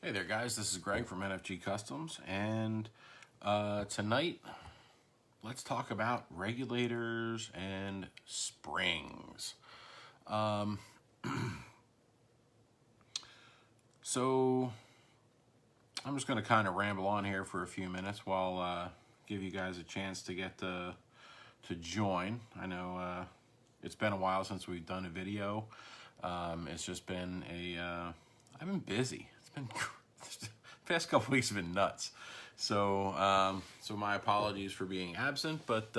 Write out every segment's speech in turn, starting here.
Hey there guys, this is Greg from NFG Customs, and tonight let's talk about regulators and springs. So I'm just going to kind of ramble on here for a few minutes while give you guys a chance to get to join. I know it's been a while since we've done a video. It's just been I've been busy. It's been the past couple weeks have been nuts. So so my apologies for being absent, but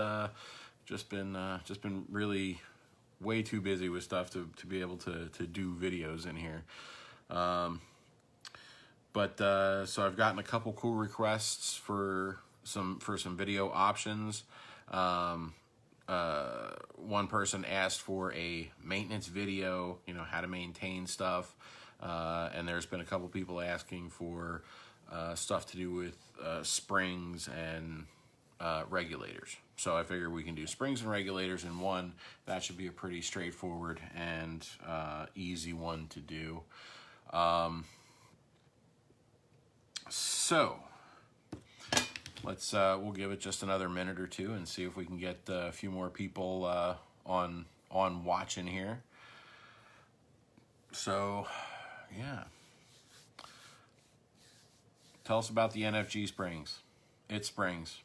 just been really way too busy with stuff to be able to do videos in here. So I've gotten a couple cool requests for some video options. One person asked for a maintenance video, you know, how to maintain stuff. And there's been a couple people asking for stuff to do with springs and regulators. So I figure we can do springs and regulators in one. That should be a pretty straightforward and easy one to do. So let's we'll give it just another minute or two and see if we can get a few more people on watching here. So yeah, tell us about the NFG springs. It's springs.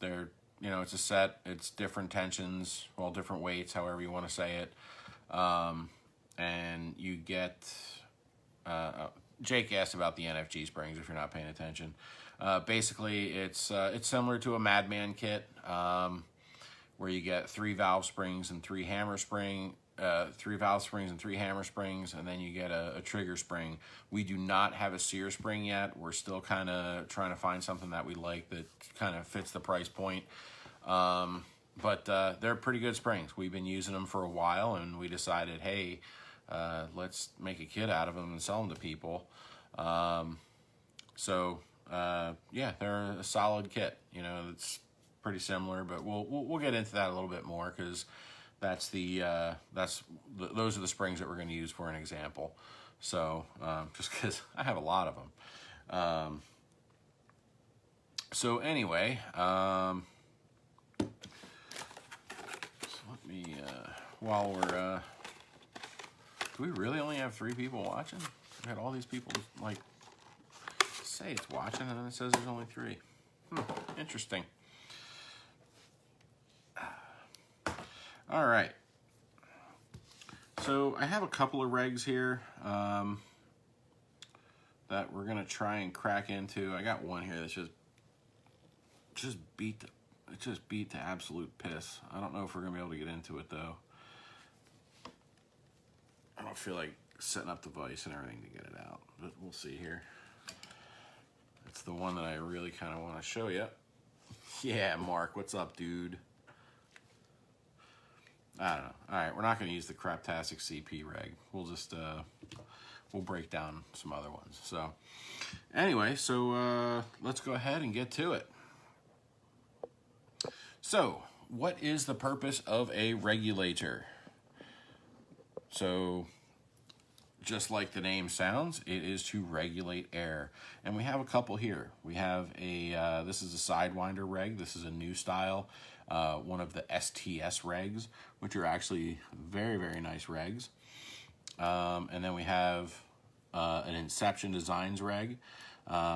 They're, you know, it's a set. It's different tensions, well, different weights, however you want to say it, and you get. Jake asked about the NFG springs. If you're not paying attention, basically it's similar to a Madman kit, where you get 3 valve springs and 3 hammer spring. 3 valve springs and 3 hammer springs, and then you get a trigger spring. We do not have a sear spring yet. We're still kind of trying to find something that we like that kind of fits the price point. But they're pretty good springs. We've been using them for a while, and we decided, hey, let's make a kit out of them and sell them to people. Yeah, they're a solid kit. You know, it's pretty similar, but we'll get into that a little bit more, because those are the springs that we're going to use for an example. So just because I have a lot of them. So anyway, so let me while we're do we really only have 3 people watching? We had all these people like say it's watching, and then it says there's only 3. Interesting. All right. So I have a couple of regs here that we're gonna try and crack into. I got one here that's just beat the absolute piss. I don't know if we're gonna be able to get into it though. I don't feel like setting up the vise and everything to get it out, but we'll see here. It's the one that I really kind of want to show you. Yeah, Mark, what's up, dude? I don't know. All right, we're not going to use the Craptastic CP reg. We'll just we'll break down some other ones. So anyway, so let's go ahead and get to it. So what is the purpose of a regulator? So just like the name sounds, it is to regulate air. And we have a couple here. We have a, this is a Sidewinder reg. This is a new style, one of the STS regs, which are actually very, very nice regs. And then we have an Inception Designs reg,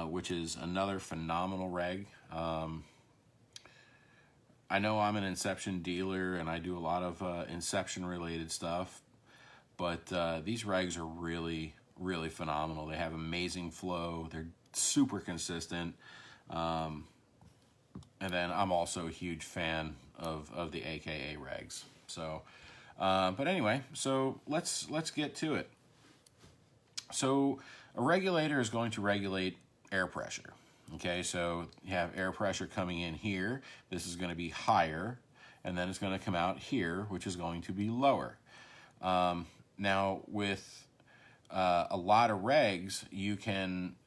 which is another phenomenal reg. I know I'm an Inception dealer, and I do a lot of Inception related stuff. But these regs are really, really phenomenal. They have amazing flow. They're super consistent. And then I'm also a huge fan of the AKA regs. So, but anyway, so let's get to it. So a regulator is going to regulate air pressure. Okay, so you have air pressure coming in here. This is going to be higher, and then it's going to come out here, which is going to be lower. Now, with a lot of regs,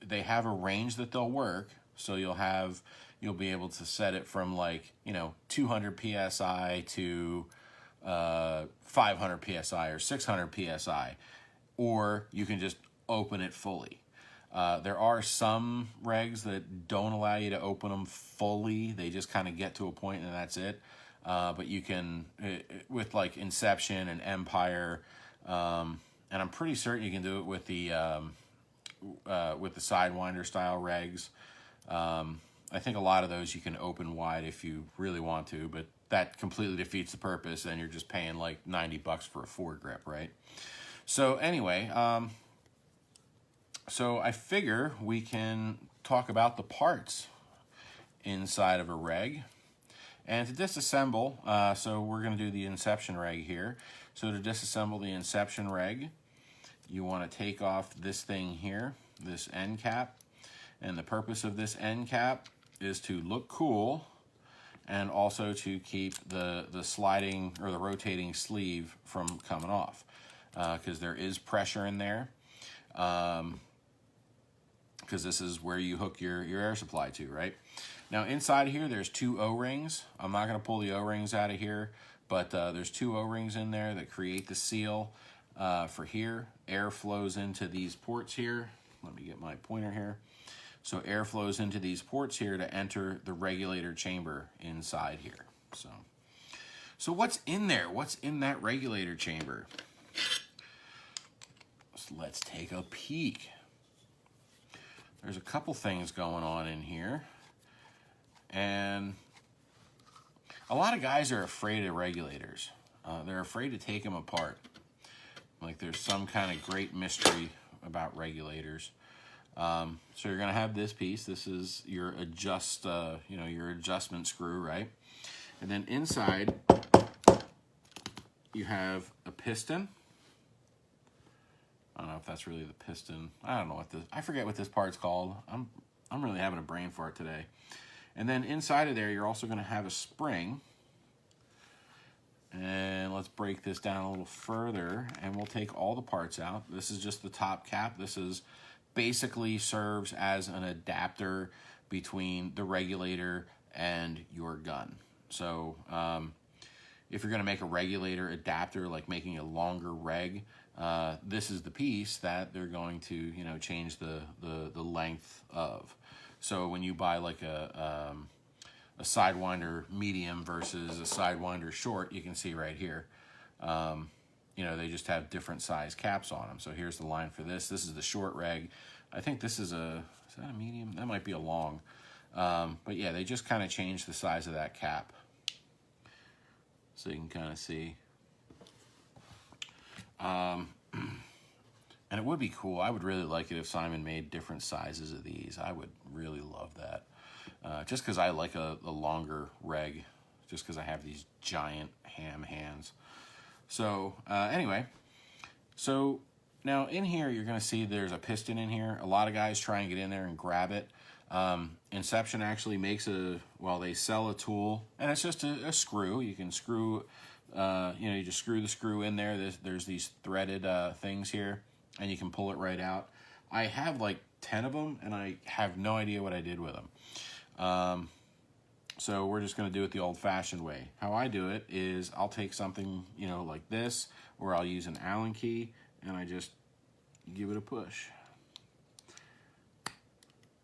they have a range that they'll work. So you'll be able to set it from, like, you know, 200 PSI to 500 PSI or 600 PSI. Or you can just open it fully. There are some regs that don't allow you to open them fully. They just kind of get to a point and that's it. But you can, with like Inception and Empire, and I'm pretty certain you can do it with the Sidewinder style regs. I think a lot of those you can open wide if you really want to, but that completely defeats the purpose. Then you're just paying like $90 for a foregrip, right? So anyway, so I figure we can talk about the parts inside of a reg. And to disassemble, so we're going to do the Inception reg here. So to disassemble the Inception reg, you want to take off this thing here, this end cap. And the purpose of this end cap is to look cool and also to keep the sliding or the rotating sleeve from coming off, because there is pressure in there, because this is where you hook your air supply to, right? Now inside here there's 2 O-rings. I'm not going to pull the O-rings out of here, but there's 2 O-rings in there that create the seal for here. Air flows into these ports here. Let me get my pointer here. So air flows into these ports here to enter the regulator chamber inside here. So what's in there? What's in that regulator chamber? So let's take a peek. There's a couple things going on in here. And a lot of guys are afraid of regulators. They're afraid to take them apart. Like there's some kind of great mystery about regulators. So you're going to have this piece. This is your your adjustment screw, right? And then inside you have a piston. I don't know if that's really the piston. I don't know what this, I forget what this part's called. I'm really having a brain fart today. And then inside of there, you're also going to have a spring. And let's break this down a little further and we'll take all the parts out. This is just the top cap. This is basically serves as an adapter between the regulator and your gun. So if you're going to make a regulator adapter, like making a longer reg, this is the piece that they're going to change the length of. So when you buy like a Sidewinder medium versus a Sidewinder short, you can see right here, they just have different size caps on them. So here's the line for this. This is the short reg. I think this is that a medium? That might be a long. But yeah, they just kind of changed the size of that cap. So you can kind of see. And it would be cool. I would really like it if Simon made different sizes of these. I would really love that. Just because I like a longer reg. Just because I have these giant ham hands. So anyway, so now in here you're going to see there's a piston in here. A lot of guys try and get in there and grab it. Inception actually makes they sell a tool, and it's just a screw. You can screw, you just screw the screw in there. There's these threaded things here, and you can pull it right out. I have like 10 of them, and I have no idea what I did with them. So we're just going to do it the old-fashioned way. How I do it is I'll take something, like this, or I'll use an Allen key, and I just give it a push.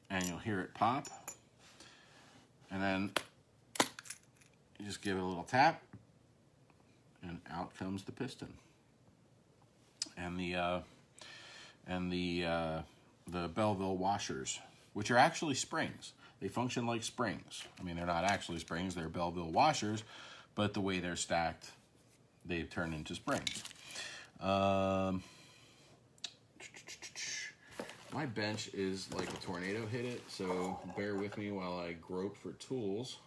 And you'll hear it pop. And then you just give it a little tap, and out comes the piston. And the Belleville washers, which are actually springs. They function like springs. I mean, they're not actually springs, they're Belleville washers, but the way they're stacked, they've turned into springs. My bench is like a tornado hit it, so bear with me while I grope for tools.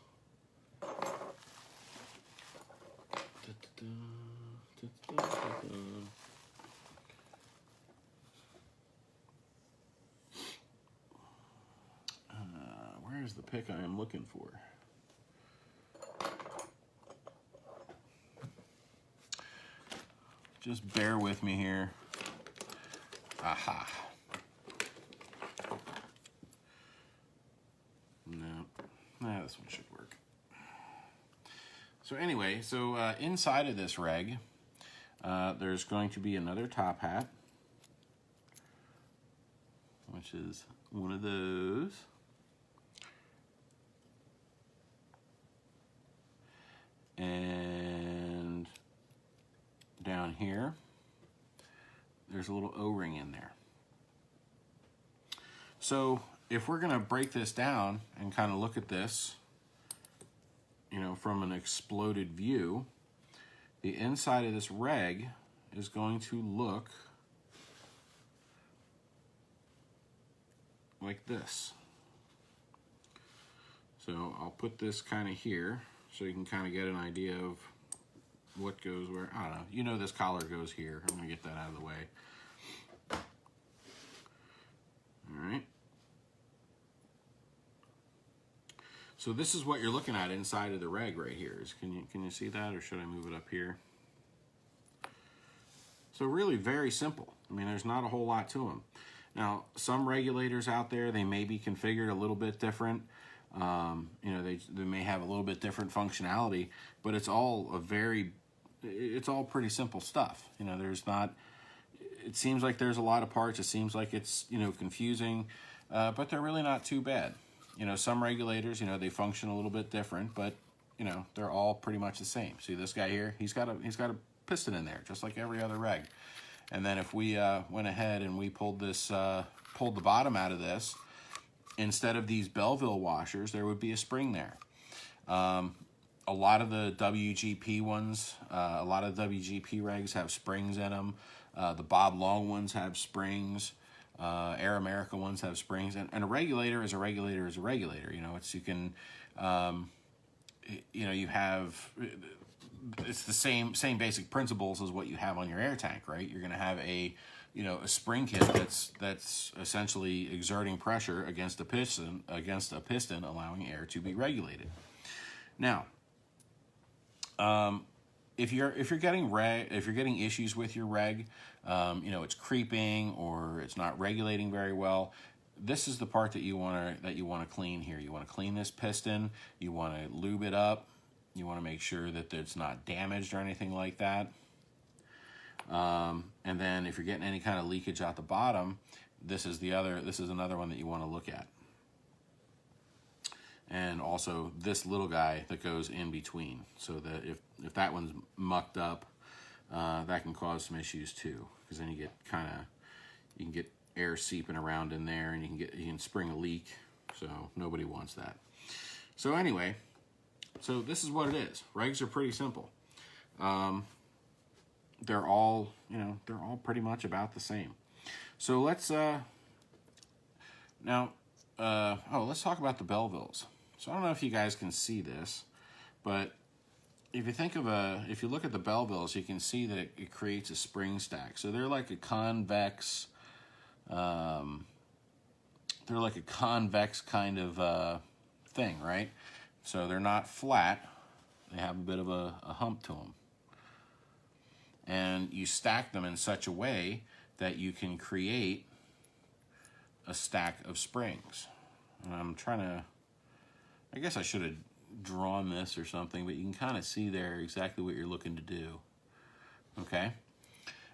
Where's the pick I am looking for? Just bear with me here. Aha. No, this one should work. So anyway, inside of this reg, there's going to be another top hat. which is one of those. And down here, there's a little O-ring in there. So if we're gonna break this down and kind of look at this, you know, from an exploded view, the inside of this reg is going to look like this. So I'll put this kind of here so you can kind of get an idea of what goes where. I don't know. You know this collar goes here. I'm going to get that out of the way. All right. So this is what you're looking at inside of the reg right here. Can you see that, or should I move it up here? So really very simple. I mean, there's not a whole lot to them. Now, some regulators out there, they may be configured a little bit different. You know, they may have a little bit different functionality, but it's all it's all pretty simple stuff. You know, there's not, it seems like there's a lot of parts. It seems like it's, you know, confusing, but they're really not too bad. You know, some regulators, you know, they function a little bit different, but, you know, they're all pretty much the same. See this guy here? He's got a piston in there, just like every other reg. And then if we went ahead and we pulled the bottom out of this, instead of these Belleville washers, there would be a spring there. A lot of the WGP ones, a lot of WGP regs have springs in them. The Bob Long ones have springs. Air America ones have springs, and a regulator is a regulator is a regulator. You know, it's, you can, you know, you have, it's the same basic principles as what you have on your air tank, right? You're going to have a, you know, a spring kit that's essentially exerting pressure against a piston, allowing air to be regulated. Now, if you're getting issues with your reg, you know, it's creeping or it's not regulating very well, this is the part that you want to clean here. You want to clean this piston. You want to lube it up. You want to make sure that it's not damaged or anything like that. And then if you're getting any kind of leakage out the bottom, this is another one that you want to look at. And also this little guy that goes in between, so that if that one's mucked up, that can cause some issues too, because then you can get air seeping around in there, and you can spring a leak. So nobody wants that. So anyway, so this is what it is. Regs are pretty simple. They're all pretty much about the same. So let's now let's talk about the Bellevilles. So I don't know if you guys can see this, but if you look at the Bellevilles, you can see that it creates a spring stack. So they're like a convex, kind of thing, right? So they're not flat. They have a bit of a hump to them. And you stack them in such a way that you can create a stack of springs. And I guess I should have drawn this or something, but you can kind of see there exactly what you're looking to do. Okay?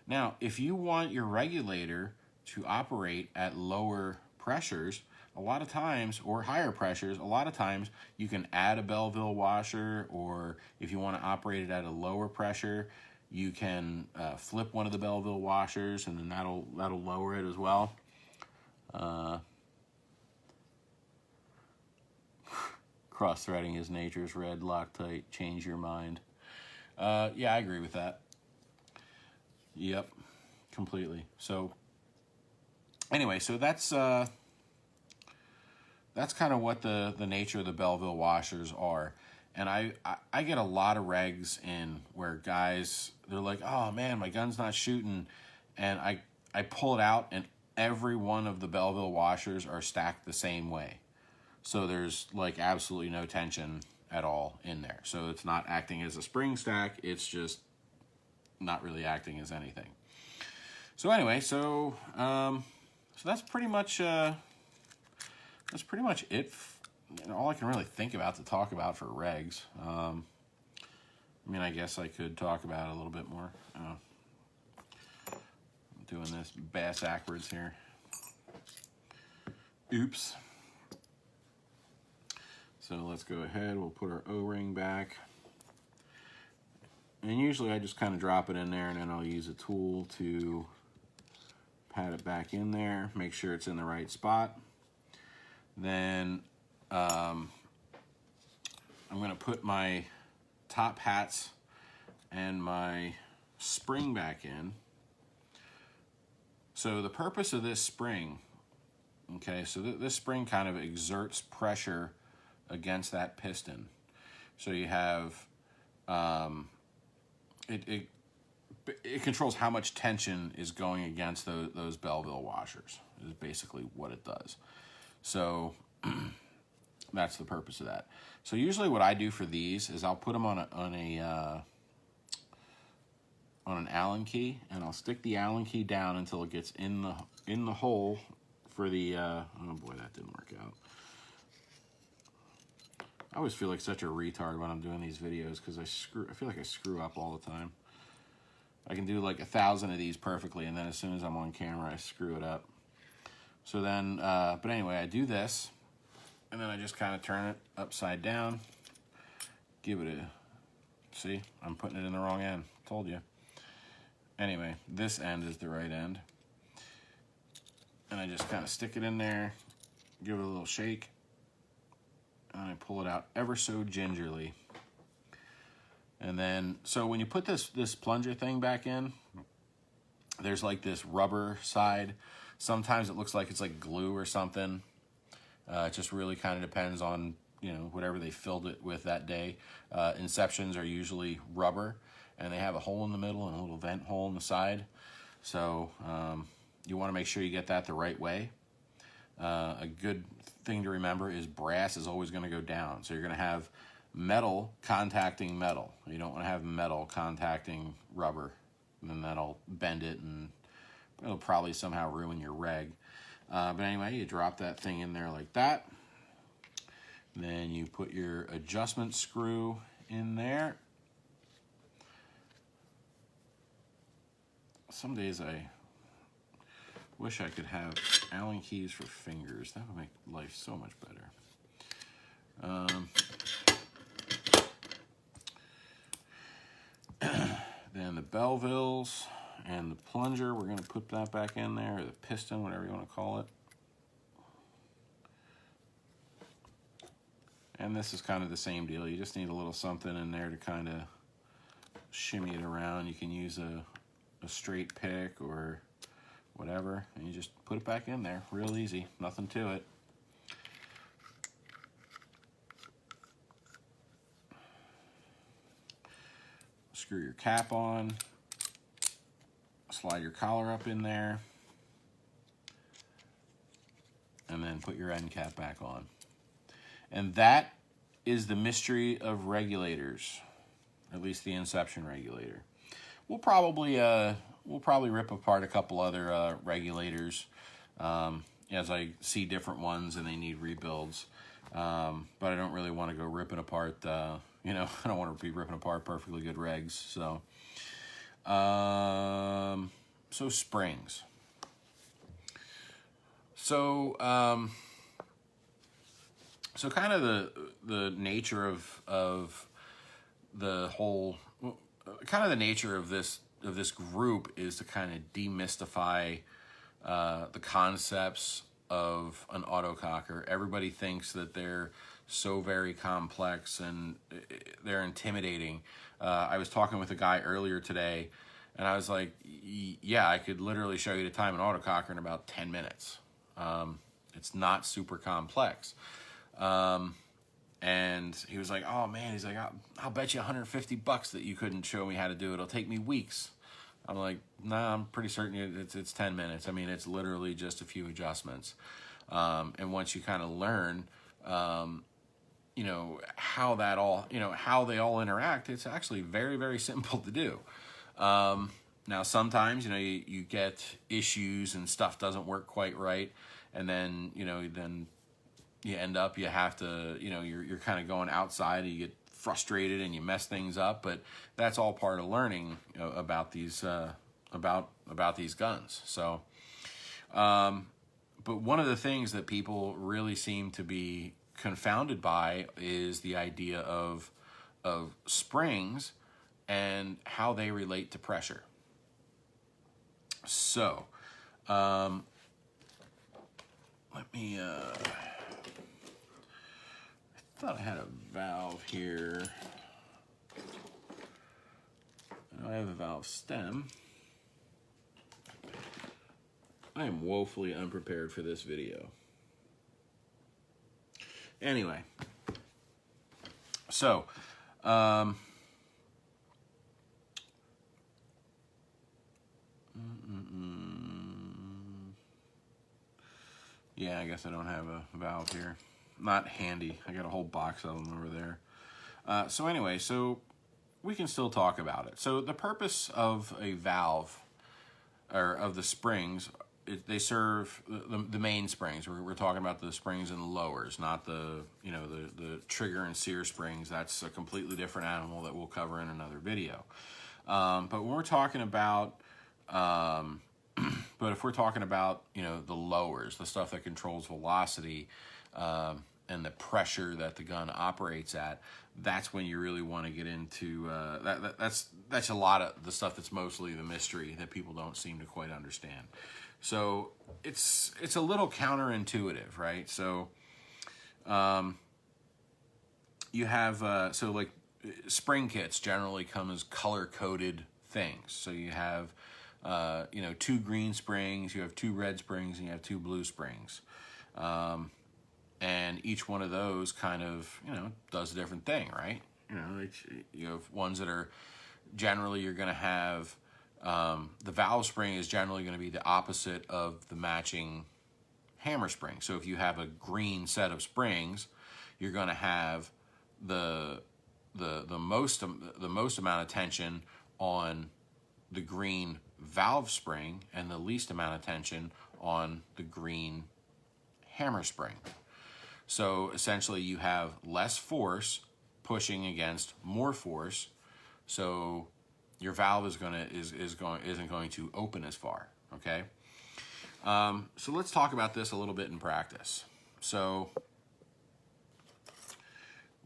Now, if you want your regulator to operate at lower pressures, a lot of times, or higher pressures, a lot of times you can add a Belleville washer, or if you want to operate it at a lower pressure, you can flip one of the Belleville washers, and then that'll lower it as well. Cross-threading is nature's red, Loctite, change your mind. Yeah, I agree with that. Yep, completely. So anyway, so that's kind of what the nature of the Belleville washers are. And I get a lot of regs in where guys, they're like, oh man, my gun's not shooting. And I pull it out, and every one of the Belleville washers are stacked the same way. So there's like absolutely no tension at all in there. So it's not acting as a spring stack. It's just not really acting as anything. So anyway, so that's pretty much it. All I can really think about to talk about for regs. I mean, I guess I could talk about it a little bit more. I'm doing this bass backwards here. Oops. So let's go ahead, we'll put our O-ring back. And usually I just kind of drop it in there, and then I'll use a tool to pat it back in there, make sure it's in the right spot. Then I'm going to put my top hats and my spring back in. So the purpose of this spring, okay, so this spring kind of exerts pressure against that piston. So you have, it controls how much tension is going against those Belleville washers, is basically what it does. So that's the purpose of that. So usually what I do for these is I'll put them on an Allen key, and I'll stick the Allen key down until it gets in the hole for the oh boy, that didn't work out. I always feel like such a retard when I'm doing these videos because I feel like I screw up all the time. I can do like 1,000 of these perfectly, and then as soon as I'm on camera I screw it up. So then but anyway, I do this, and then I just kind of turn it upside down, give it a, see, I'm putting it in the wrong end, told you. Anyway, this end is the right end. And I just kind of stick it in there, give it a little shake, and I pull it out ever so gingerly. And then, so when you put this plunger thing back in, there's like this rubber side. Sometimes it looks like it's like glue or something. It just really kind of depends on, you know, whatever they filled it with that day. Inceptions are usually rubber, and they have a hole in the middle and a little vent hole in the side. So you want to make sure you get that the right way. A good thing to remember is brass is always going to go down. So you're going to have metal contacting metal. You don't want to have metal contacting rubber. And then that'll bend it, and it'll probably somehow ruin your reg. But anyway, you drop that thing in there like that. Then you put your adjustment screw in there. Some days I wish I could have Allen keys for fingers. That would make life so much better. Then the Bellevilles and the plunger, we're going to put that back in there, or the piston, whatever you want to call it. And this is kind of the same deal. You just need a little something in there to kind of shimmy it around. You can use a straight pick or whatever, and you just put it back in there. Real easy, nothing to it. Screw your cap on, slide your collar up in there, and then put your end cap back on. And that is the mystery of regulators, at least the Inception regulator. We'll probably rip apart a couple other regulators as I see different ones and they need rebuilds. But I don't really want to go ripping apart, you know, I don't want to be ripping apart perfectly good regs. So springs. So kind of the nature of the whole, kind of the nature of this group is to kind of demystify the concepts of an autococker. Everybody thinks that they're so very complex and they're intimidating. I was talking with a guy earlier today, and I was like, yeah, I could literally show you the time an autococker in about 10 minutes. It's not super complex. And he was like, oh man, he's like, I'll bet you $150 that you couldn't show me how to do it. It'll take me weeks. I'm like, nah, I'm pretty certain it's 10 minutes. I mean, it's literally just a few adjustments. And once you kind of learn, you know, how that all, you know, how they all interact, it's actually very, very simple to do. Now, sometimes, you know, you get issues and stuff doesn't work quite right. And then, you know, then you end up, you have to, you know, you're kind of going outside and you get frustrated and you mess things up, but that's all part of learning, you know, about these about these guns. So but one of the things that people really seem to be confounded by is the idea of springs and how they relate to pressure. So, let me, I thought I had a valve here. I have a valve stem. I am woefully unprepared for this video. Anyway, so, yeah, I guess I don't have a valve here. Not handy. I got a whole box of them over there. So anyway, so we can still talk about it. So the purpose of a valve, or of the springs, they serve the main springs. We're talking about the springs and the lowers, not the the trigger and sear springs. That's a completely different animal that we'll cover in another video. But when we're talking about, but if we're talking about the lowers, the stuff that controls velocity and the pressure that the gun operates at, that's when you really want to get into that's a lot of the stuff that's mostly the mystery that people don't seem to quite understand. So it's a little counterintuitive, right? So you have so like spring kits generally come as color-coded things. So you have 2 green springs, you have 2 red springs, and you have 2 blue springs. And each one of those kind of, does a different thing, right? You have ones that are generally you're going to have, the valve spring is generally going to be the opposite of the matching hammer spring. So if you have a green set of springs, you're going to have the most amount of tension on the green valve spring and the least amount of tension on the green hammer spring. So essentially you have less force pushing against more force, so your valve isn't going to open as far, okay? So let's talk about this a little bit in practice. So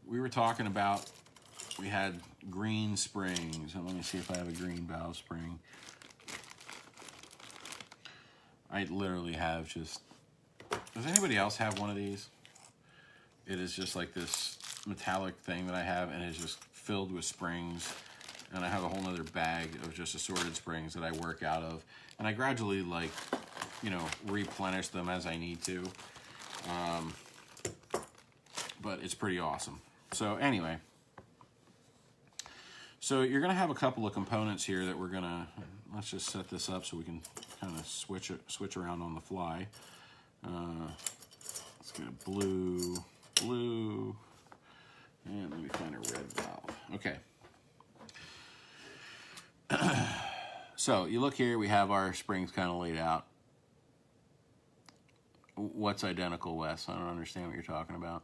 we were talking about, we had green springs, and let me see if I have a green valve spring. I literally have just, does anybody else have one of these? It is just like this metallic thing that I have, and it's just filled with springs. And I have a whole nother bag of just assorted springs that I work out of. And I gradually, replenish them as I need to. But it's pretty awesome. So anyway, so you're going to have a couple of components here that we're going to, let's just set this up so we can kind of switch around on the fly. Let's get a blue, and let me find a red valve. Okay. So you look here, we have our springs kind of laid out. What's identical, Wes? I don't understand what you're talking about.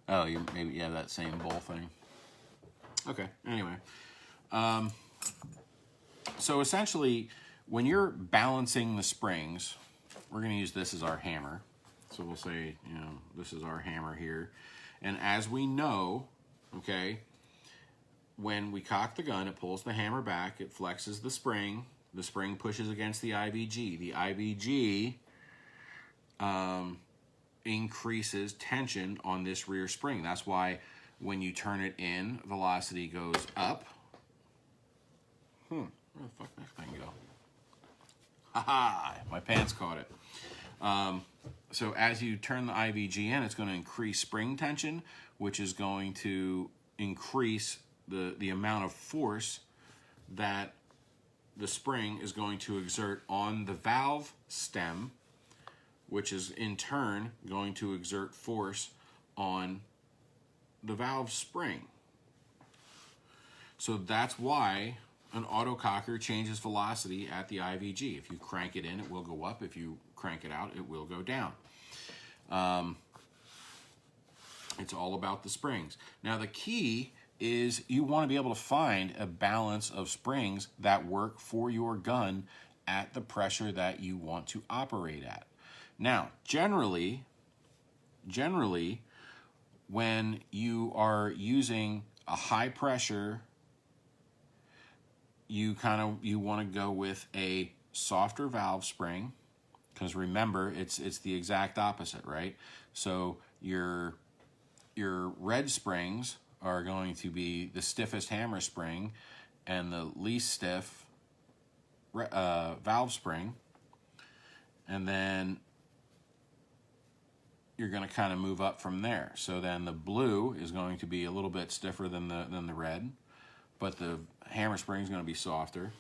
Oh, maybe that same bowl thing. Okay, anyway. So essentially, when you're balancing the springs, we're going to use this as our hammer. So we'll say, this is our hammer here. And as we know, okay, when we cock the gun, it pulls the hammer back, it flexes the spring pushes against the IVG. The IVG increases tension on this rear spring. That's why when you turn it in, velocity goes up. Where the fuck did that thing go? Ha-ha! My pants caught it. So as you turn the IVG in, it's going to increase spring tension, which is going to increase the amount of force that the spring is going to exert on the valve stem, which is in turn going to exert force on the valve spring. So that's why an autococker changes velocity at the IVG. If you crank it in, it will go up. If you crank it out, it will go down. It's all about the springs. Now the key is you want to be able to find a balance of springs that work for your gun at the pressure that you want to operate at. Now, generally, when you are using a high pressure, you want to go with a softer valve spring, because remember, it's the exact opposite, right? So your red springs are going to be the stiffest hammer spring and the least stiff valve spring, and then you're going to kind of move up from there. So then the blue is going to be a little bit stiffer than the red, but the hammer spring is going to be softer.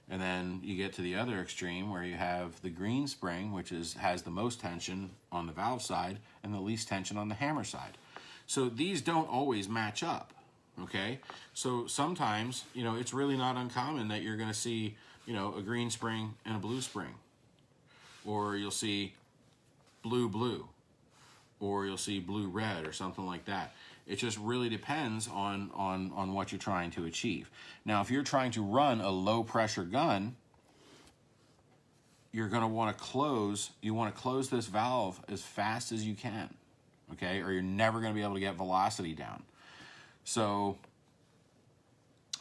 And then you get to the other extreme where you have the green spring, which has the most tension on the valve side and the least tension on the hammer side. So these don't always match up, okay? So sometimes, it's really not uncommon that you're going to see, a green spring and a blue spring. Or you'll see blue, or you'll see blue-red or something like that. It just really depends on what you're trying to achieve. Now, if you're trying to run a low-pressure gun, you're going to want to close this valve as fast as you can, okay? Or you're never going to be able to get velocity down. So,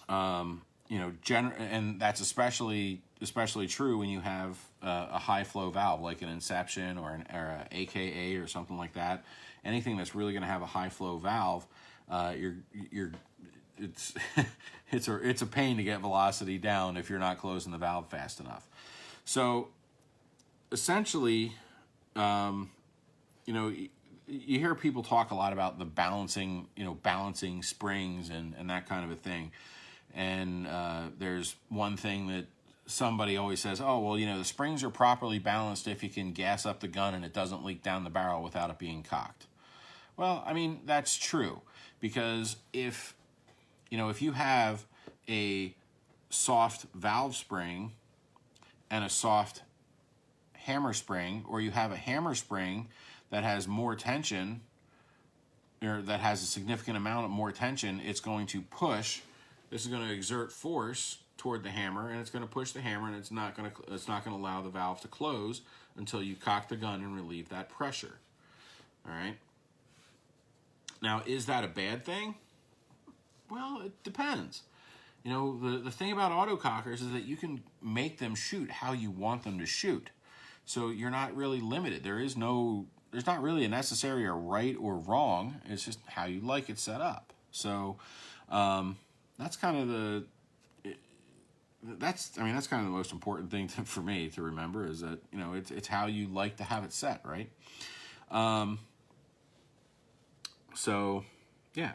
and that's especially true when you have a high flow valve like an Inception or an AKA or something like that. Anything that's really going to have a high flow valve, it's a pain to get velocity down if you're not closing the valve fast enough. So essentially, you hear people talk a lot about the balancing springs and that kind of a thing. And there's one thing that somebody always says, oh, well, the springs are properly balanced if you can gas up the gun and it doesn't leak down the barrel without it being cocked. Well, I mean, that's true, because if you have a soft valve spring and a soft hammer spring, or you have a hammer spring that has more tension, or that has a significant amount of more tension, it's going to push. This is going to exert force toward the hammer, and it's going to push the hammer, and it's not going to allow the valve to close until you cock the gun and relieve that pressure. All right. Now, is that a bad thing? Well, it depends. The thing about autocockers is that you can make them shoot how you want them to shoot. So you're not really limited. There's not really a necessary or right or wrong. It's just how you like it set up. So that's kind of that's kind of the most important thing for me to remember, is that it's how you like to have it set, right? So yeah.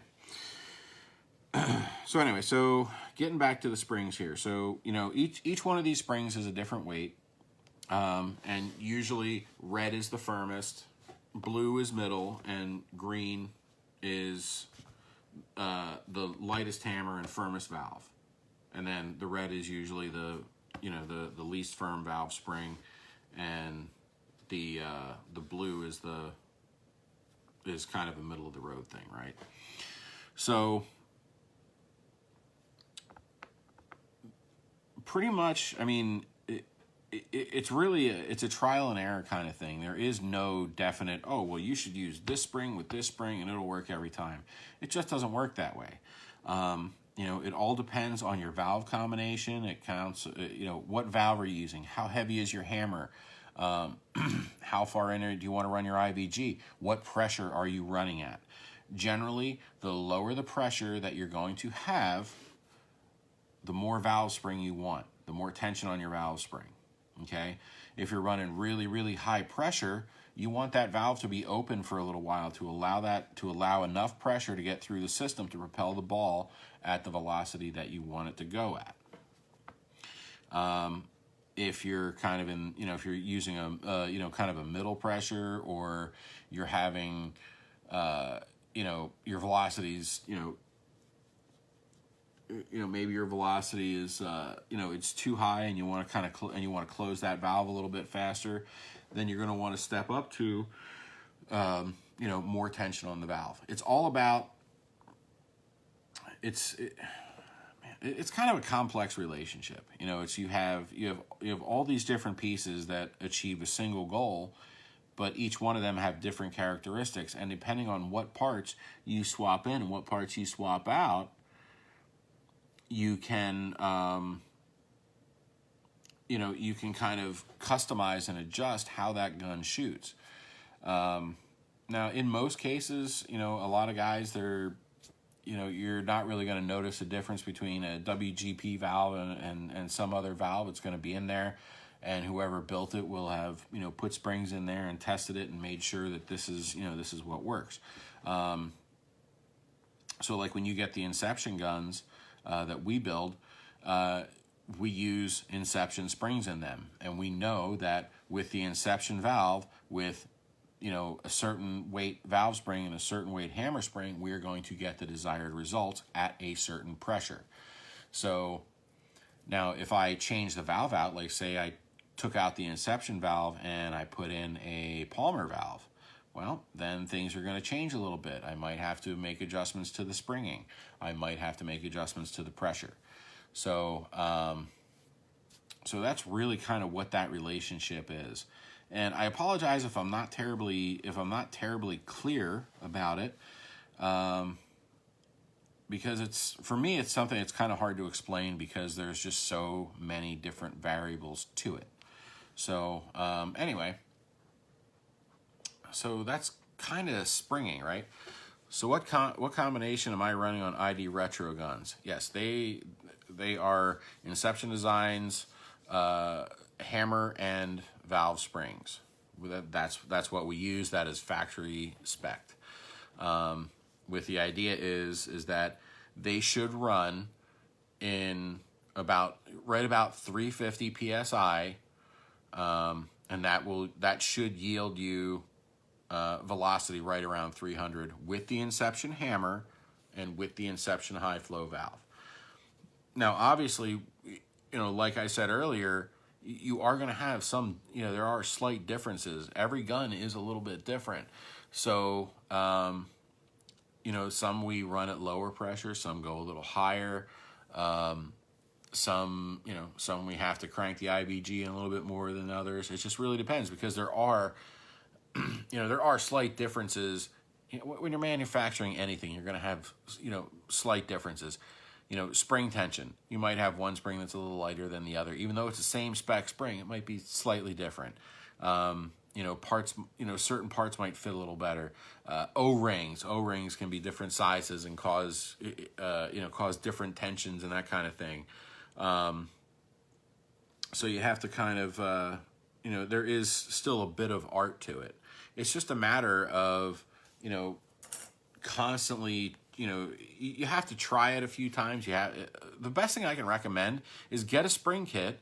So anyway, so getting back to the springs here. So each one of these springs is a different weight, and usually red is the firmest, blue is middle, and green is the lightest hammer and firmest valve. And then the red is usually the least firm valve spring, and the blue is kind of a middle of the road thing, right? So pretty much, I mean, it's really it's a trial and error kind of thing. There is no definite, oh, well, you should use this spring with this spring and it'll work every time. It just doesn't work that way. It all depends on your valve combination. It counts, what valve are you using? How heavy is your hammer? How far in there do you want to run your IVG? What pressure are you running at? Generally, the lower the pressure that you're going to have, the more valve spring you want, the more tension on your valve spring, okay? If you're running really, really high pressure, you want that valve to be open for a little while to allow enough pressure to get through the system to propel the ball at the velocity that you want it to go at. If you're kind of in, if you're using a, kind of a middle pressure, or you're having, your velocities, maybe your velocity is, it's too high, and you want to close that valve a little bit faster, then you're going to want to step up to, more tension on the valve. It's all about, it's kind of a complex relationship. You know, it's you have all these different pieces that achieve a single goal, but each one of them have different characteristics, and depending on what parts you swap in and what parts you swap out, you can you can kind of customize and adjust how that gun shoots. Now, in most cases, a lot of guys, you're not really going to notice a difference between a WGP valve and some other valve. It's going to be in there, and whoever built it will have, put springs in there and tested it and made sure that this is what works. So like when you get the Inception guns that we build, we use Inception springs in them, and we know that with the Inception valve, with a certain weight valve spring and a certain weight hammer spring, we are going to get the desired results at a certain pressure. So now if I change the valve out, like say I took out the Inception valve and I put in a Palmer valve, well, then things are going to change a little bit. I might have to make adjustments to the springing. I might have to make adjustments to the pressure. So, so that's really kind of what that relationship is. And I apologize if I'm not terribly clear about it, because for me it's something that's kind of hard to explain because there's just so many different variables to it. So anyway, so that's kind of springing, right? So what combination am I running on ID Retro guns? Yes, they are Inception Designs, hammer and valve springs. That's what we use. That is factory spec'd. With the idea is that they should run in about 350 psi, and that should yield you velocity right around 300 with the Inception hammer and with the Inception high flow valve. Now, obviously, like I said earlier, you are going to have some, there are slight differences. Every gun is a little bit different. So, some we run at lower pressure, some go a little higher. Some we have to crank the IBG in a little bit more than others. It just really depends because there are, there are slight differences. When you're manufacturing anything, you're going to have, slight differences. Spring tension. You might have one spring that's a little lighter than the other. Even though it's the same spec spring, it might be slightly different. Parts, certain parts might fit a little better. O-rings can be different sizes and cause different tensions and that kind of thing. So you have to kind of, there is still a bit of art to it. It's just a matter of, constantly, you have to try it a few times. The best thing I can recommend is get a spring kit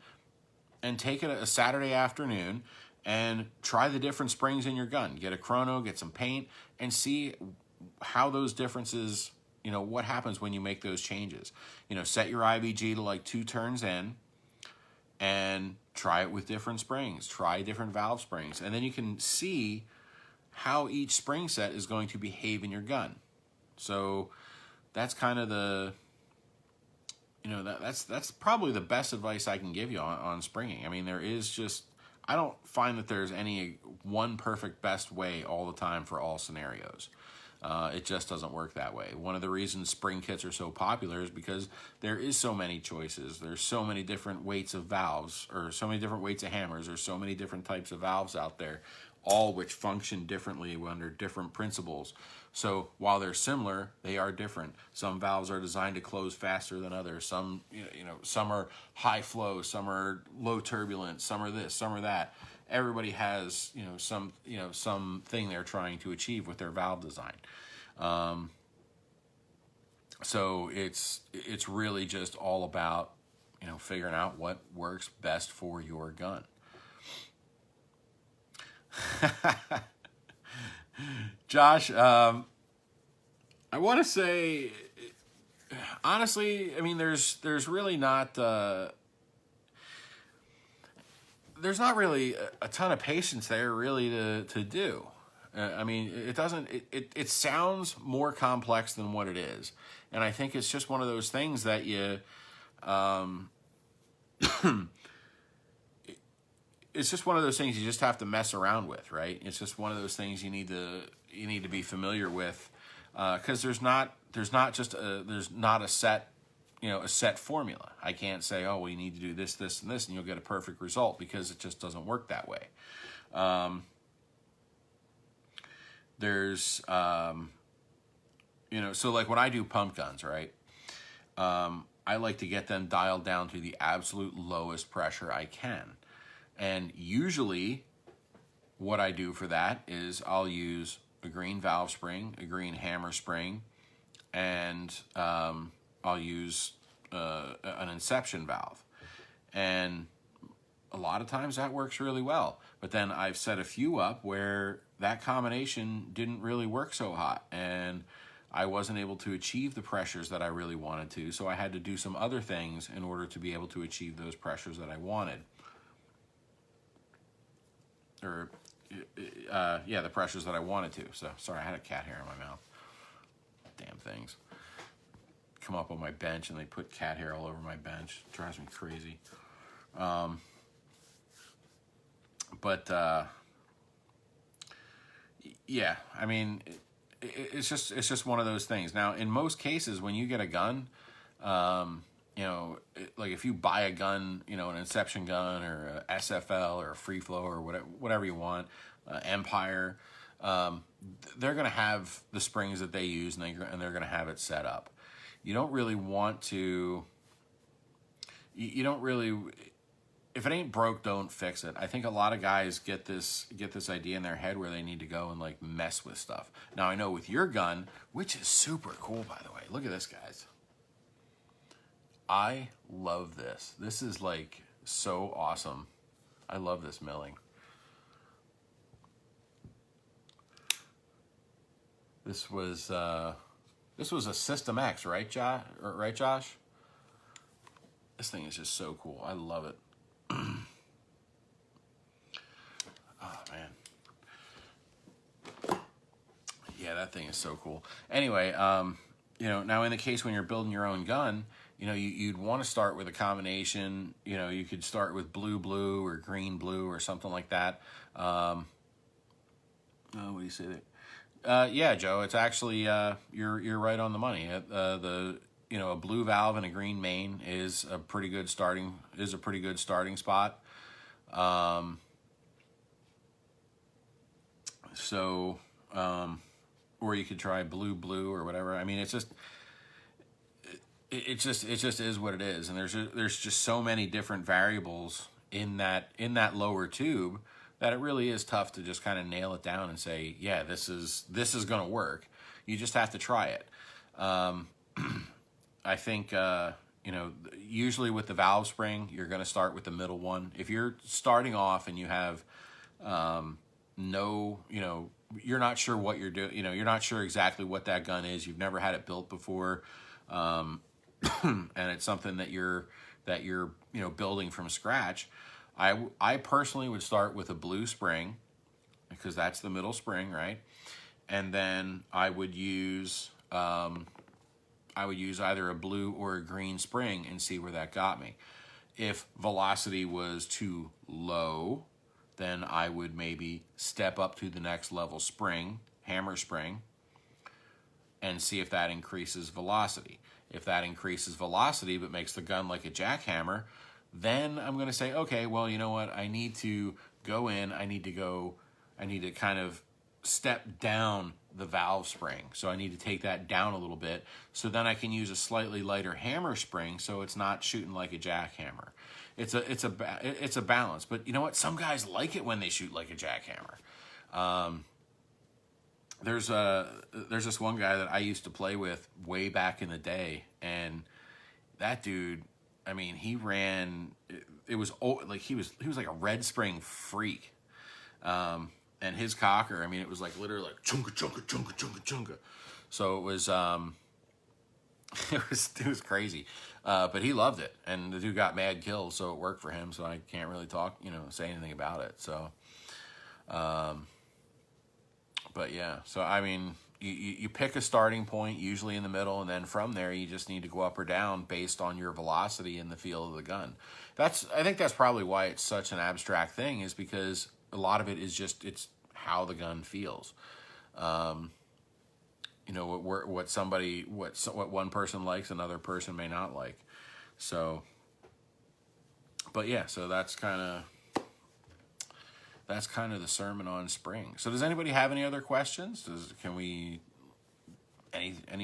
and take it a Saturday afternoon and try the different springs in your gun. Get a chrono, get some paint, and see how those differences, what happens when you make those changes. Set your IBG to like 2 turns in and try it with different springs. Try different valve springs. And then you can see how each spring set is going to behave in your gun. So that's kind of the, that's probably the best advice I can give you on springing. I mean, I don't find that there's any one perfect best way all the time for all scenarios. It just doesn't work that way. One of the reasons spring kits are so popular is because there is so many choices. There's so many different weights of valves, or so many different weights of hammers, or so many different types of valves out there, all which function differently under different principles. So while they're similar, they are different. Some valves are designed to close faster than others. Some, some are high flow, some are low turbulence, some are this, some are that. Everybody has, something they're trying to achieve with their valve design. So it's really just all about, figuring out what works best for your gun. Josh, I want to say, honestly, I mean, there's really not, there's not really a ton of patience there really to do. I mean, it doesn't. It sounds more complex than what it is, and I think it's just one of those things that you. It's just one of those things you just have to mess around with, right? It's just one of those things you need to be familiar with, because there's not a set, a set formula. I can't say, oh, well, you need to do this, this, and this, and you'll get a perfect result, because it just doesn't work that way. There's, so like when I do pump guns, right? I like to get them dialed down to the absolute lowest pressure I can. And usually what I do for that is I'll use a green valve spring, a green hammer spring, and I'll use an inception valve. And a lot of times that works really well. But then I've set a few up where that combination didn't really work so hot, and I wasn't able to achieve the pressures that I really wanted to, so I had to do some other things in order to be able to achieve those pressures that I wanted. Or, the pressures that I wanted to. So, sorry, I had a cat hair in my mouth. Damn things. Come up on my bench and they put cat hair all over my bench. It drives me crazy. Yeah, I mean, it's just one of those things. Now, in most cases, when you get a gun, like if you buy a gun, an Inception gun or a SFL or a Free Flow or whatever you want, Empire, they're going to have the springs that they use, and they're going to have it set up. You don't really want to. You don't really. If it ain't broke, don't fix it. I think a lot of guys get this idea in their head where they need to go and like mess with stuff. Now I know with your gun, which is super cool, by the way. Look at this, guys. I love this. This is like so awesome. I love this milling. This was a System X, right, Josh? This thing is just so cool. I love it. Oh man. Yeah, that thing is so cool. Anyway, now in the case when you're building your own gun, you'd want to start with a combination. You could start with blue or green blue or something like that. What do you say there? Yeah, Joe, it's actually you're right on the money. A blue valve and a green main is a pretty good starting spot. Or you could try blue or whatever. I mean, it just is what it is, and there's just so many different variables in that lower tube that it really is tough to just kind of nail it down and say, yeah, this is going to work. You just have to try it. I think usually with the valve spring, you're going to start with the middle one. If you're starting off and you have you're not sure what you're doing, you're not sure exactly what that gun is, you've never had it built before, and it's something that you're building from scratch, I personally would start with a blue spring, because that's the middle spring, right? And then I would use either a blue or a green spring and see where that got me. If velocity was too low, then I would maybe step up to the next level spring, hammer spring, and see if that increases velocity. If that increases velocity but makes the gun like a jackhammer, then I'm going to say, okay, well, you know what? I need to go in, I need to kind of step down the valve spring. So I need to take that down a little bit, so then I can use a slightly lighter hammer spring so it's not shooting like a jackhammer. It's a balance, but you know what? Some guys like it when they shoot like a jackhammer. There's this one guy that I used to play with way back in the day, and that dude, I mean, he ran. It was like he was like a red spring freak, and his cocker, I mean, it was like literally like chunka chunka chunka chunka chunka. So it was it was crazy, but he loved it, and the dude got mad kills, so it worked for him. So I can't really say anything about it. So, But yeah, so I mean, you pick a starting point, usually in the middle, and then from there you just need to go up or down based on your velocity and the feel of the gun. I think that's probably why it's such an abstract thing, is because a lot of it is just, it's how the gun feels. You know, what one person likes, another person may not like. So, but yeah, so that's kind of the sermon on spring. So does anybody have any other questions? Any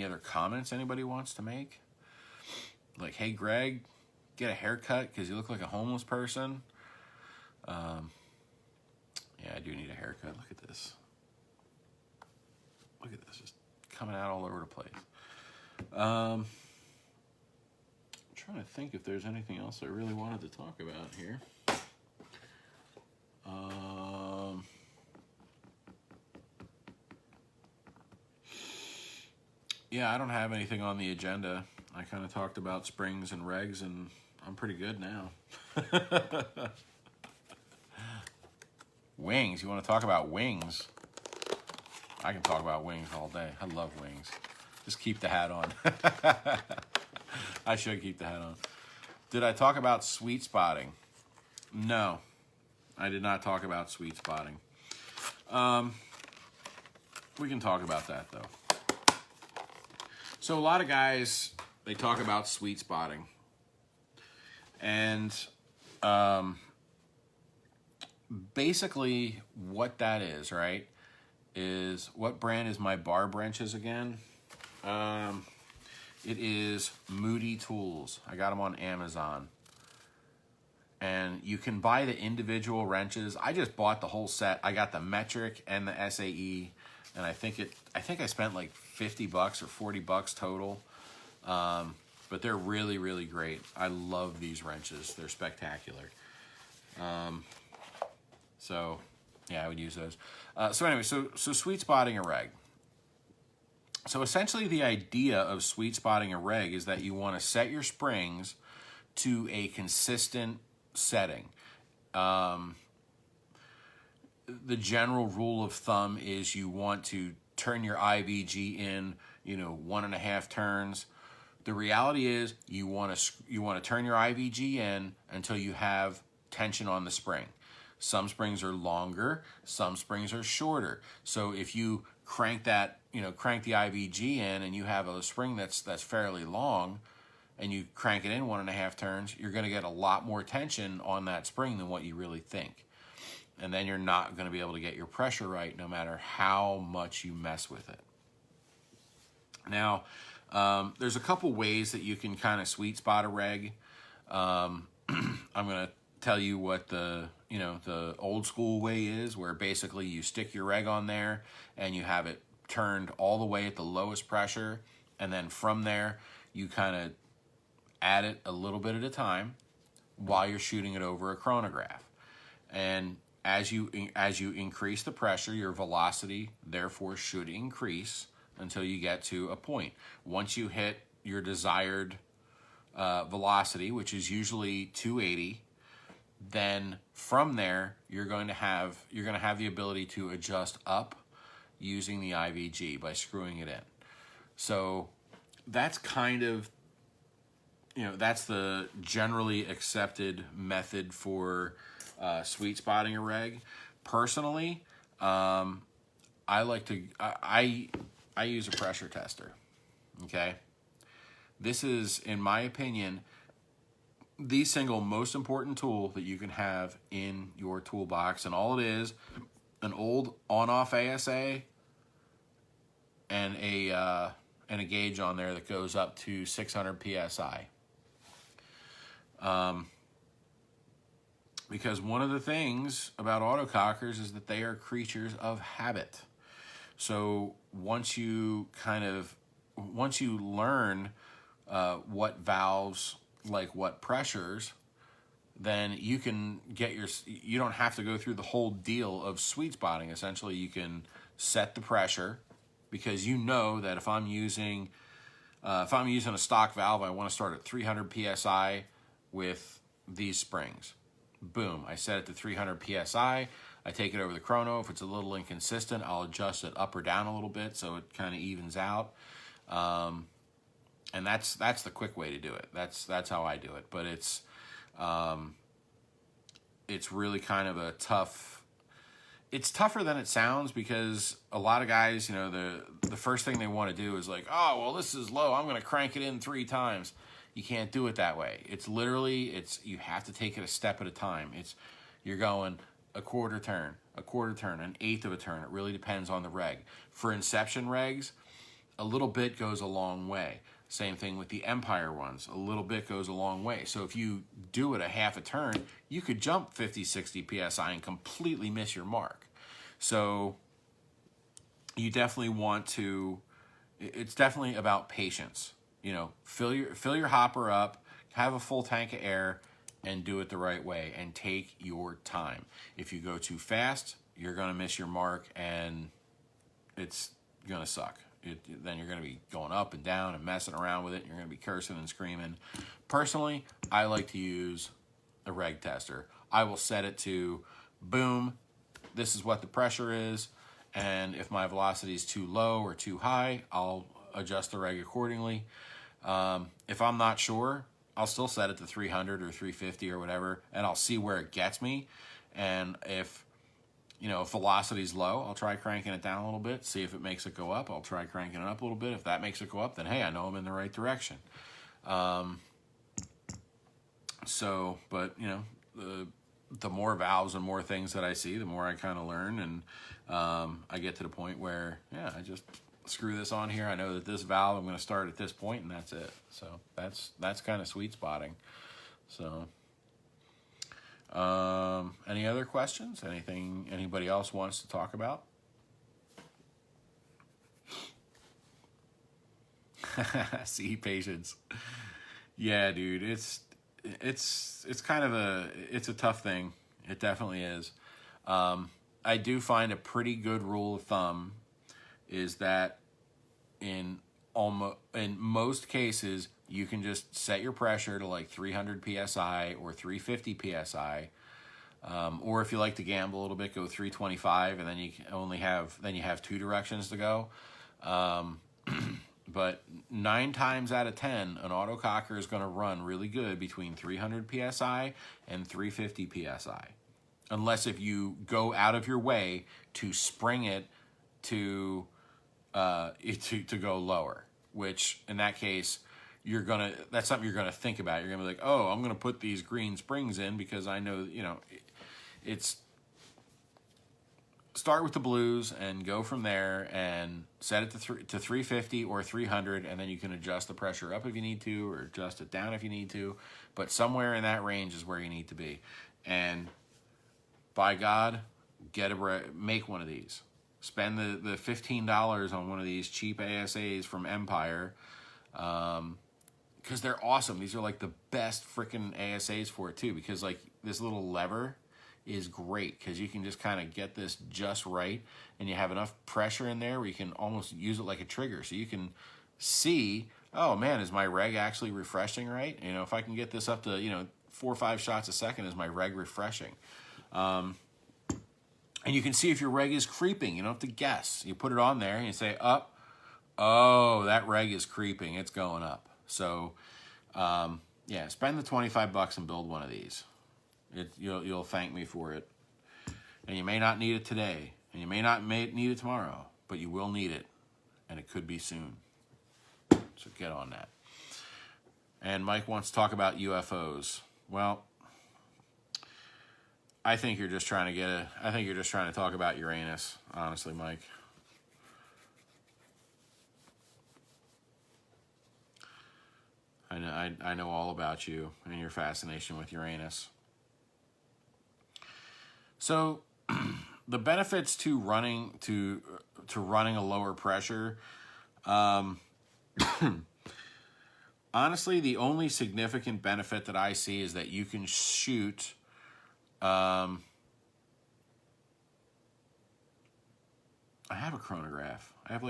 other comments anybody wants to make? Like, hey, Greg, get a haircut because you look like a homeless person. Yeah, I do need a haircut. Look at this. Look at this, just coming out all over the place. I'm trying to think if there's anything else I really wanted to talk about here. Yeah, I don't have anything on the agenda. I kind of talked about springs and regs, and I'm pretty good now. Wings. You want to talk about wings? I can talk about wings all day. I love wings. Just keep the hat on. I should keep the hat on. Did I talk about sweet spotting? No, I did not talk about sweet spotting. We can talk about that, though. So a lot of guys, they talk about sweet spotting. And basically what that is, right, is, what brand is my barb wrenches again? It is Moody Tools. I got them on Amazon. And you can buy the individual wrenches. I just bought the whole set. I got the metric and the SAE, and I think I spent like $50 or $40 total. But they're really, really great. I love these wrenches. They're spectacular. So yeah, I would use those. So anyway, so sweet spotting a reg. So essentially the idea of sweet spotting a reg is that you want to set your springs to a consistent setting. The general rule of thumb is you want to turn your IVG in, 1.5 turns. The reality is you want to turn your IVG in until you have tension on the spring. Some springs are longer, some springs are shorter. So if you crank the IVG in and you have a spring that's fairly long, and you crank it in 1.5 turns, you're going to get a lot more tension on that spring than what you really think. And then you're not going to be able to get your pressure right no matter how much you mess with it. Now, there's a couple ways that you can kind of sweet spot a reg. I'm going to tell you what the old school way is, where basically you stick your reg on there and you have it turned all the way at the lowest pressure, and then from there you kind of add it a little bit at a time while you're shooting it over a chronograph. And as you increase the pressure, your velocity therefore should increase until you get to a point. Once you hit your desired velocity, which is usually 280, then from there you're going to have the ability to adjust up using the IVG by screwing it in. So that's kind of, that's the generally accepted method for sweet spotting a reg. Personally, I use a pressure tester. Okay, this is, in my opinion, the single most important tool that you can have in your toolbox, and all it is, an old on-off ASA and a gauge on there that goes up to 600 psi. Because one of the things about autocockers is that they are creatures of habit. So once you learn what valves like what pressures, then you don't have to go through the whole deal of sweet spotting. Essentially, you can set the pressure, because you know that if I'm using a stock valve, I want to start at 300 psi with these springs. boom, I set it to 300 PSI. I take it over the chrono. If it's a little inconsistent, I'll adjust it up or down a little bit so it kind of evens out. And that's the quick way to do it. That's how I do it. But it's really kind of a tough. It's tougher than it sounds, because a lot of guys, you know, the first thing they want to do is like, oh, well, this is low, I'm going to crank it in 3 times. You can't do it that way. It's literally, you have to take it a step at a time. You're going a quarter turn, an eighth of a turn. It really depends on the reg. For inception regs, a little bit goes a long way. Same thing with the Empire ones. A little bit goes a long way. So if you do it a half a turn, you could jump 50, 60 PSI and completely miss your mark. So you definitely want to, it's definitely about patience. You know, fill your hopper up, have a full tank of air, and do it the right way, and take your time. If you go too fast, you're going to miss your mark, and it's going to suck. Then you're going to be going up and down and messing around with it. And you're going to be cursing and screaming. Personally, I like to use a reg tester. I will set it to, boom, this is what the pressure is. And if my velocity is too low or too high, I'll adjust the reg accordingly. If I'm not sure, I'll still set it to 300 or 350 or whatever, and I'll see where it gets me. And if velocity is low, I'll try cranking it down a little bit, see if it makes it go up. I'll try cranking it up a little bit. If that makes it go up, then hey, I know I'm in the right direction. But the more valves and more things that I see, the more I kind of learn, and I get to the point where, yeah, I just screw this on here. I know that this valve, I'm going to start at this point, and that's it. So that's kind of sweet spotting. So any other questions? Anything anybody else wants to talk about? See, patience. Yeah, dude, it's kind of it's a tough thing. It definitely is. I do find a pretty good rule of thumb is that in most cases, you can just set your pressure to like 300 PSI or 350 PSI. Or if you like to gamble a little bit, go 325, and then you have 2 directions to go. But 9 times out of 10, an autococker is going to run really good between 300 PSI and 350 PSI. Unless if you go out of your way to spring it to go lower, which in that case, that's something you're gonna think about. You're gonna be like, oh, I'm gonna put these green springs in because I know, it's start with the blues and go from there and set it to 350 or 300, and then you can adjust the pressure up if you need to, or adjust it down if you need to, but somewhere in that range is where you need to be. And by God, make one of these. Spend the $15 on one of these cheap ASAs from Empire, because they're awesome. These are like the best freaking ASAs for it too, because like this little lever is great because you can just kind of get this just right, and you have enough pressure in there where you can almost use it like a trigger, so you can see, oh man, is my reg actually refreshing right? If I can get this up to 4 or 5 shots a second, is my reg refreshing? And you can see if your reg is creeping. You don't have to guess. You put it on there and you say, up. Oh, that reg is creeping. It's going up. So, yeah, spend the $25 and build one of these. You'll thank me for it. And you may not need it today, and you may not need it tomorrow, but you will need it, and it could be soon. So get on that. And Mike wants to talk about UFOs. Well, I think you're just trying to talk about Uranus, honestly, Mike. I know all about you and your fascination with Uranus. So, the benefits to running a lower pressure, honestly, the only significant benefit that I see is that you can shoot. I have a chronograph. I have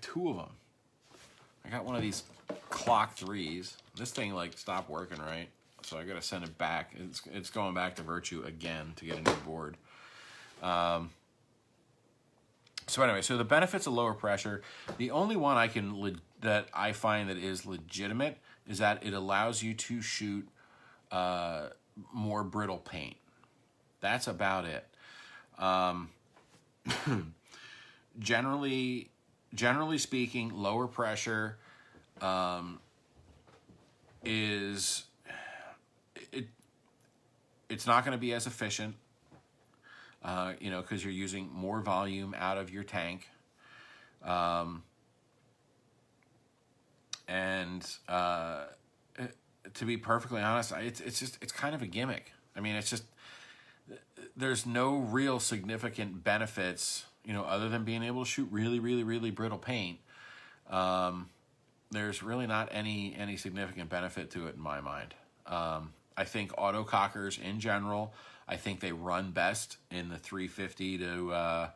2 of them. I got one of these clock 3s. This thing stopped working right. So I got to send it back. It's going back to Virtue again to get a new board. So anyway, so the benefits of lower pressure, the only one that I find that is legitimate is that it allows you to shoot more brittle paint. That's about it. Generally speaking, lower pressure it's not going to be as efficient. Because you're using more volume out of your tank. To be perfectly honest, it's kind of a gimmick. I mean, there's no real significant benefits, other than being able to shoot really, really, really brittle paint. There's really not any significant benefit to it in my mind. I think autocockers in general, I think they run best in the 350 to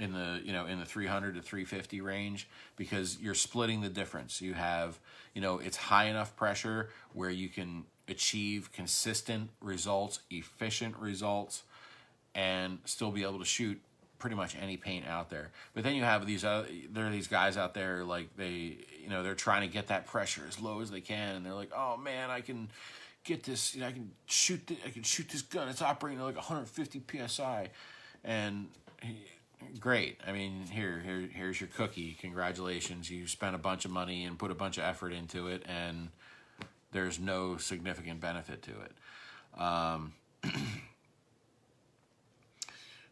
in the 300 to 350 range, because you're splitting the difference. You have, it's high enough pressure where you can achieve consistent results, efficient results, and still be able to shoot pretty much any paint out there. But then you have there are these guys out there, like they're trying to get that pressure as low as they can, and they're like, oh man, I can get this, I can shoot this gun, it's operating at like 150 psi, and great. I mean, here's your cookie. Congratulations, you spent a bunch of money and put a bunch of effort into it, and there's no significant benefit to it.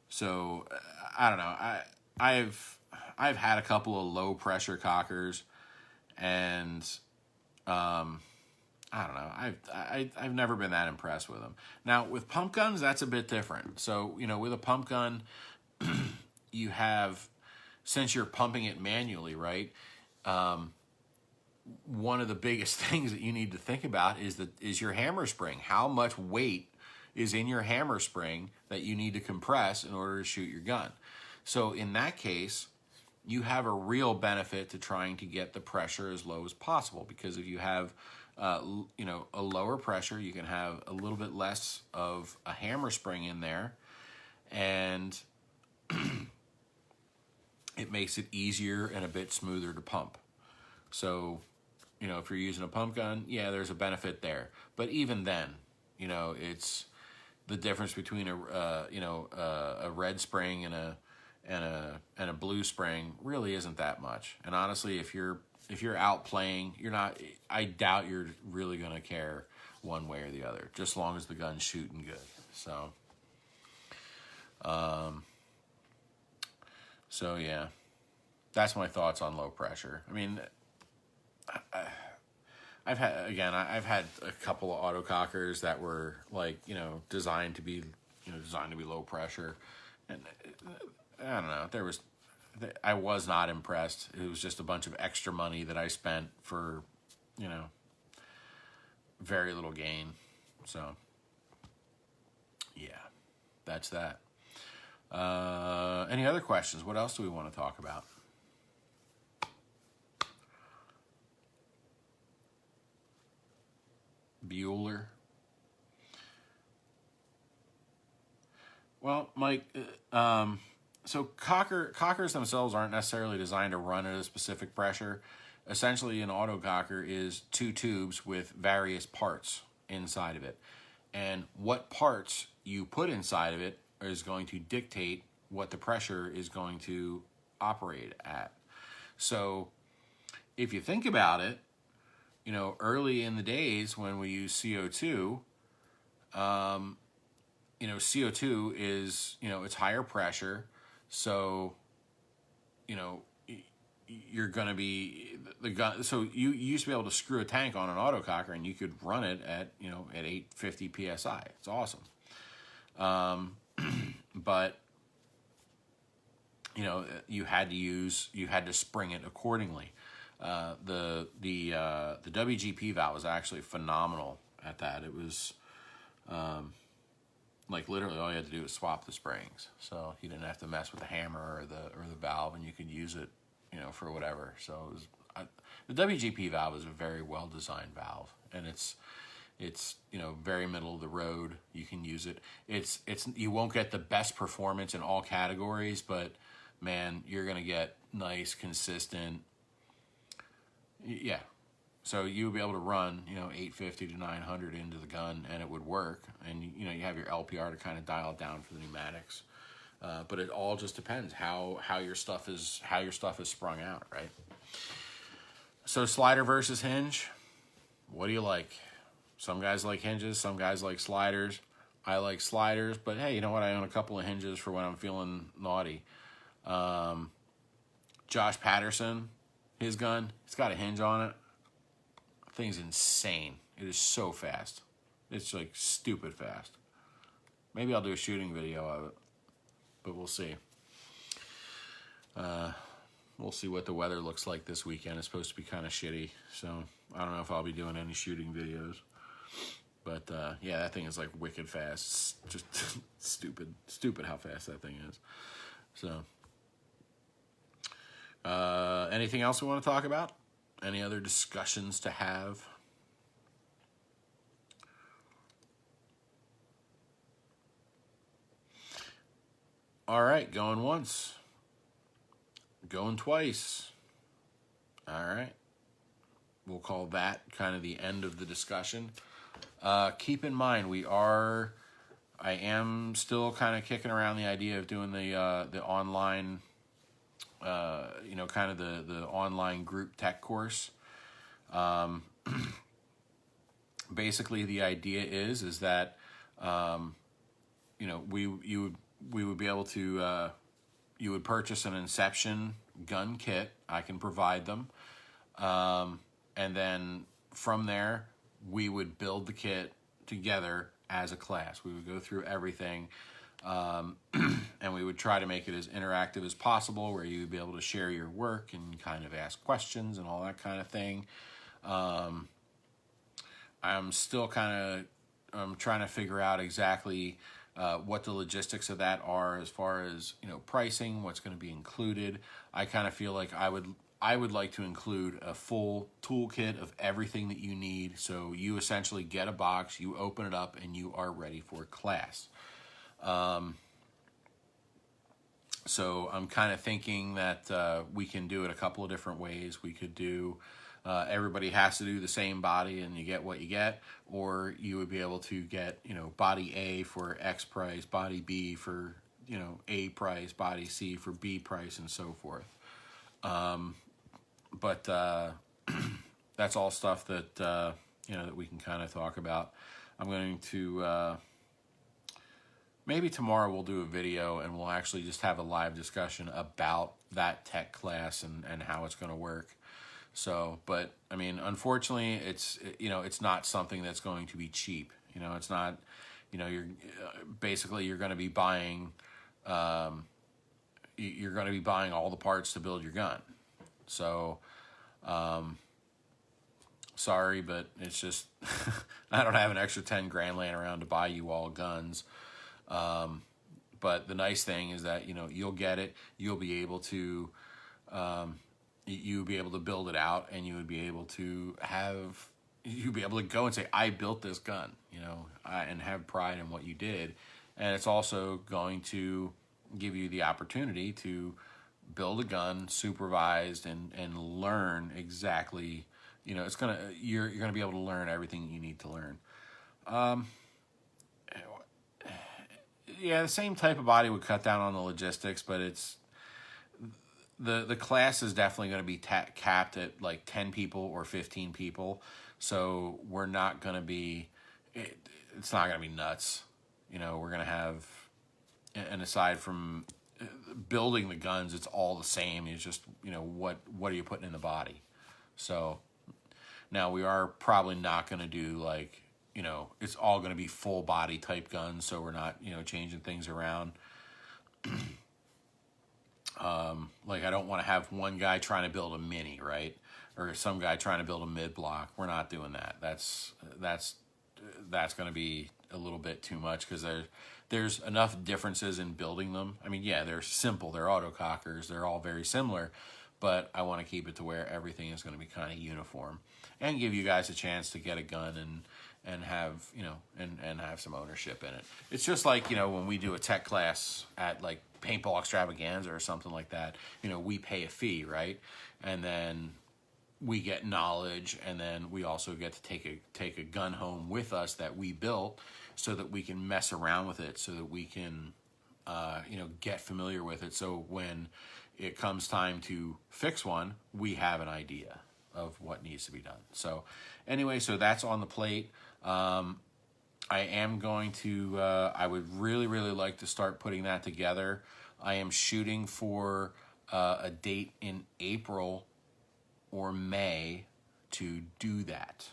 So I don't know. I've had a couple of low pressure cockers, and I don't know. I've never been that impressed with them. Now with pump guns, that's a bit different. So with a pump gun, you have, since you're pumping it manually, right? One of the biggest things that you need to think about is your hammer spring. How much weight is in your hammer spring that you need to compress in order to shoot your gun? So in that case, you have a real benefit to trying to get the pressure as low as possible, because if you have a lower pressure, you can have a little bit less of a hammer spring in there, and it makes it easier and a bit smoother to pump. So, if you're using a pump gun, yeah, there's a benefit there. But even then, it's the difference between a red spring and a blue spring really isn't that much. And honestly, if you're out playing, I doubt you're really going to care one way or the other, just as long as the gun's shooting good. So yeah, that's my thoughts on low pressure. I mean, I've had a couple of autocockers that were designed to be low pressure, and I don't know, I was not impressed. It was just a bunch of extra money that I spent for very little gain. So yeah, that's that. Any other questions? What else do we want to talk about? Bueller. Well, Mike, so cockers themselves aren't necessarily designed to run at a specific pressure. Essentially, an autococker is two tubes with various parts inside of it. And what parts you put inside of it is going to dictate what the pressure is going to operate at. So if you think about it, early in the days when we use CO2, CO2 is, it's higher pressure. So, you're going to be the gun. So you used to be able to screw a tank on an autococker and you could run it at 850 PSI. It's awesome. But you had to spring it accordingly. The WGP valve was actually phenomenal at that. It was literally all you had to do was swap the springs, so you didn't have to mess with the hammer or the valve, and you could use it for whatever. So it was, the WGP valve is a very well designed valve, and it's you know, very middle of the road. You can use it. It's you won't get the best performance in all categories, but man, you're gonna get nice, consistent. Yeah. So you would be able to run, you know, 850 to 900 into the gun, and it would work. And you know, you have your LPR to kind of dial it down for the pneumatics. But it all just depends how your stuff is sprung out, right? So slider versus hinge, what do you like? Some guys like hinges, some guys like sliders. I like sliders, but hey, you know what? I own a couple of hinges for when I'm feeling naughty. Josh Patterson, his gun, it's got a hinge on it. The thing's insane. It is so fast. It's like stupid fast. Maybe I'll do a shooting video of it, but we'll see. We'll see what the weather looks like this weekend. It's supposed to be kind of shitty, so I don't know if I'll be doing any shooting videos. But yeah, that thing is like wicked fast. It's just stupid how fast that thing is. So, anything else we want to talk about? Any other discussions to have? All right, going once. Going twice. All right. We'll call that kind of the end of the discussion. Keep in mind, I am still kind of kicking around the idea of doing the online, you know, kind of the online group tech course. Basically, the idea is that, you know, we would be able to, you would purchase an Inception gun kit. I can provide them. And then from there, we would build the kit together as a class. We would go through everything, and we would try to make it as interactive as possible, where you would be able to share your work and kind of ask questions and all that kind of thing. I'm still kind of trying to figure out exactly what the logistics of that are, as far as, you know, pricing, what's going to be included. I kind of feel like I would like to include a full toolkit of everything that you need. So you essentially get a box, you open it up, and you are ready for class. So I'm kind of thinking that we can do it a couple of different ways. We could do, everybody has to do the same body and you get what you get, or you would be able to get, you know, body A for X price, body B for, you know, A price, body C for B price, and so forth. But that's all stuff that, you know, that we can kind of talk about. I'm going to, maybe tomorrow we'll do a video and we'll actually just have a live discussion about that tech class and how it's going to work. So, but I mean, unfortunately, it's, you know, it's not something that's going to be cheap. You know, it's not, you know, you're basically, you're going to be buying, you're going to be buying all the parts to build your gun. So, sorry, but it's just, I don't have an extra 10 grand laying around to buy you all guns. But the nice thing is that, you know, you'll get it, you'll be able to, you'll be able to build it out, and you would be able to have, you'd be able to go and say, I built this gun, you know, and have pride in what you did. And it's also going to give you the opportunity to build a gun supervised and learn exactly, you know, it's gonna, you're gonna be able to learn everything you need to learn. Yeah, the same type of body would cut down on the logistics, but it's, the class is definitely going to be capped at like 10 people or 15 people. So we're not going to be, it's not going to be nuts. You know, we're going to have, and aside from building the guns, it's all the same. It's just, you know, what are you putting in the body? So now we are probably not going to do like, you know, it's all going to be full body type guns. So we're not, you know, changing things around. Like I don't want to have one guy trying to build a mini, right? Or some guy trying to build a mid block. We're not doing that. That's going to be a little bit too much, because there's enough differences in building them. I mean, yeah, they're simple. They're autocockers. They're all very similar, but I want to keep it to where everything is going to be kind of uniform and give you guys a chance to get a gun and have, you know, and have some ownership in it. It's just like, you know, when we do a tech class at like Paintball Extravaganza or something like that, you know, we pay a fee, right? And then we get knowledge, and then we also get to take a gun home with us that we built, so that we can mess around with it, so that we can you know, get familiar with it, so when it comes time to fix one, we have an idea of what needs to be done. So anyway, so that's on the plate. I am going to I would really like to start putting that together. I am shooting for a date in April or May to do that.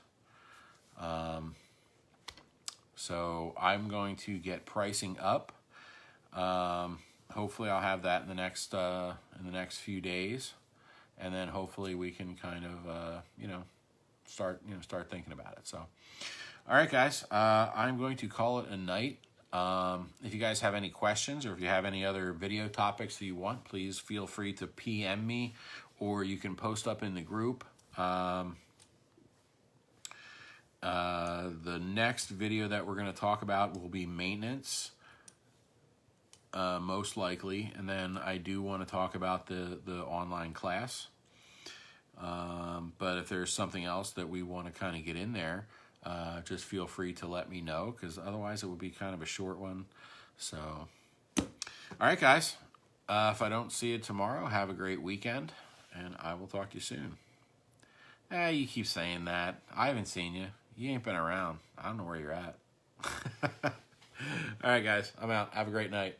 So I'm going to get pricing up. Hopefully I'll have that in the next few days, and then hopefully we can kind of you know, start thinking about it. So all right, guys, I'm going to call it a night. If you guys have any questions, or if you have any other video topics that you want, please feel free to PM me, or you can post up in the group. The next video that we're going to talk about will be maintenance, most likely, and then I do want to talk about the online class. But if there's something else that we want to kind of get in there, just feel free to let me know, because otherwise it would be kind of a short one. So, all right, guys, if I don't see you tomorrow, have a great weekend, and I will talk to you soon. You keep saying that. I haven't seen you. You ain't been around. I don't know where you're at. All right, guys, I'm out. Have a great night.